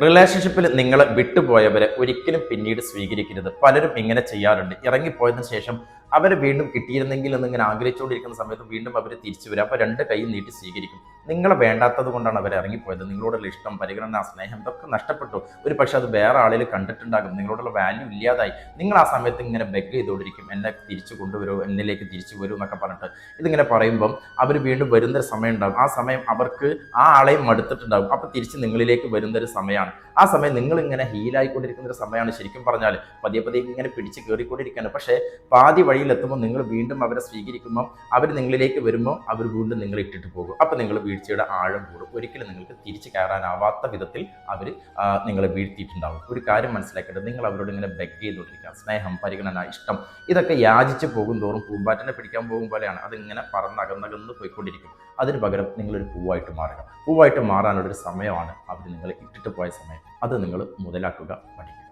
റിലേഷൻഷിപ്പിൽ നിങ്ങളെ വിട്ടുപോയവരെ ഒരിക്കലും പിന്നീട് സ്വീകരിക്കരുത്. പലരും ഇങ്ങനെ ചെയ്യാറുണ്ട്. ഇറങ്ങിപ്പോയതിനു ശേഷം അവരെ വീണ്ടും കിട്ടിയിരുന്നെങ്കിൽ എന്നിങ്ങനെ ആഗ്രഹിച്ചുകൊണ്ടിരിക്കുന്ന സമയത്ത് വീണ്ടും അവർ തിരിച്ചു വരും. അപ്പോൾ രണ്ട് കൈ നീട്ടി സ്വീകരിക്കും. നിങ്ങളെ വേണ്ടാത്തത് കൊണ്ടാണ് അവർ ഇറങ്ങിപ്പോയത്. നിങ്ങളോടുള്ള ഇഷ്ടം, പരിഗണന, സ്നേഹം ഇതൊക്കെ നഷ്ടപ്പെട്ടു. ഒരു പക്ഷെ അത് വേറെ ആളിൽ കണ്ടിട്ടുണ്ടാകും. നിങ്ങളോടുള്ള വാല്യൂ ഇല്ലാതായി. നിങ്ങൾ ആ സമയത്ത് ഇങ്ങനെ ബെഗ് ചെയ്തുകൊണ്ടിരിക്കും, എന്നെ തിരിച്ചു കൊണ്ടുവരൂ, എന്നിലേക്ക് തിരിച്ചു വരൂ എന്നൊക്കെ പറഞ്ഞിട്ട്. ഇതിങ്ങനെ പറയുമ്പം അവർ വീണ്ടും വരുന്നൊരു സമയം ഉണ്ടാകും. ആ സമയം അവർക്ക് ആ ആളെയും മടുത്തിട്ടുണ്ടാകും. അപ്പോൾ തിരിച്ച് നിങ്ങളിലേക്ക് വരുന്നൊരു സമയമാണ്. ആ സമയം നിങ്ങൾ ഇങ്ങനെ ഹീലായിക്കൊണ്ടിരിക്കുന്ന ഒരു സമയമാണ്. ശരിക്കും പറഞ്ഞാൽ പതിയെ പതിയെ ഇങ്ങനെ പിടിച്ച് കയറിക്കൊണ്ടിരിക്കുകയാണ്. പക്ഷേ പാതി വഴിയിലെത്തുമ്പോൾ നിങ്ങൾ വീണ്ടും അവരെ സ്വീകരിക്കുമ്പോൾ അവർ നിങ്ങളിലേക്ക് വരുമ്പോൾ അവർ വീണ്ടും നിങ്ങളെ ഇട്ടിട്ട് പോകും. അപ്പോൾ നിങ്ങൾ വീഴ്ചയുടെ ആഴം കൂടും. ഒരിക്കലും നിങ്ങൾക്ക് തിരിച്ചു കയറാനാവാത്ത വിധത്തിൽ അവർ നിങ്ങളെ വീഴ്ത്തിയിട്ടുണ്ടാവും. ഒരു കാര്യം മനസ്സിലാക്കേണ്ടത്, നിങ്ങൾ അവരോട് ഇങ്ങനെ ബെഗ് ചെയ്തുകൊണ്ടിരിക്കുക. സ്നേഹം, പരിഗണന, ഇഷ്ടം ഇതൊക്കെ യാചിച്ച് പോകും തോറും പൂമ്പാറ്റനെ പിടിക്കാൻ പോകും പോലെയാണ്. അതിങ്ങനെ പറന്നകന്നകന്ന് പോയിക്കൊണ്ടിരിക്കും. അതിന് പകരം നിങ്ങളൊരു പൂവായിട്ട് മാറുക. പൂവായിട്ട് മാറാനുള്ളൊരു സമയമാണ് അവർ നിങ്ങളെ ഇട്ടിട്ട് പോയ സമയം. അത് നിങ്ങൾ മുതലാക്കുക, പഠിക്കുക.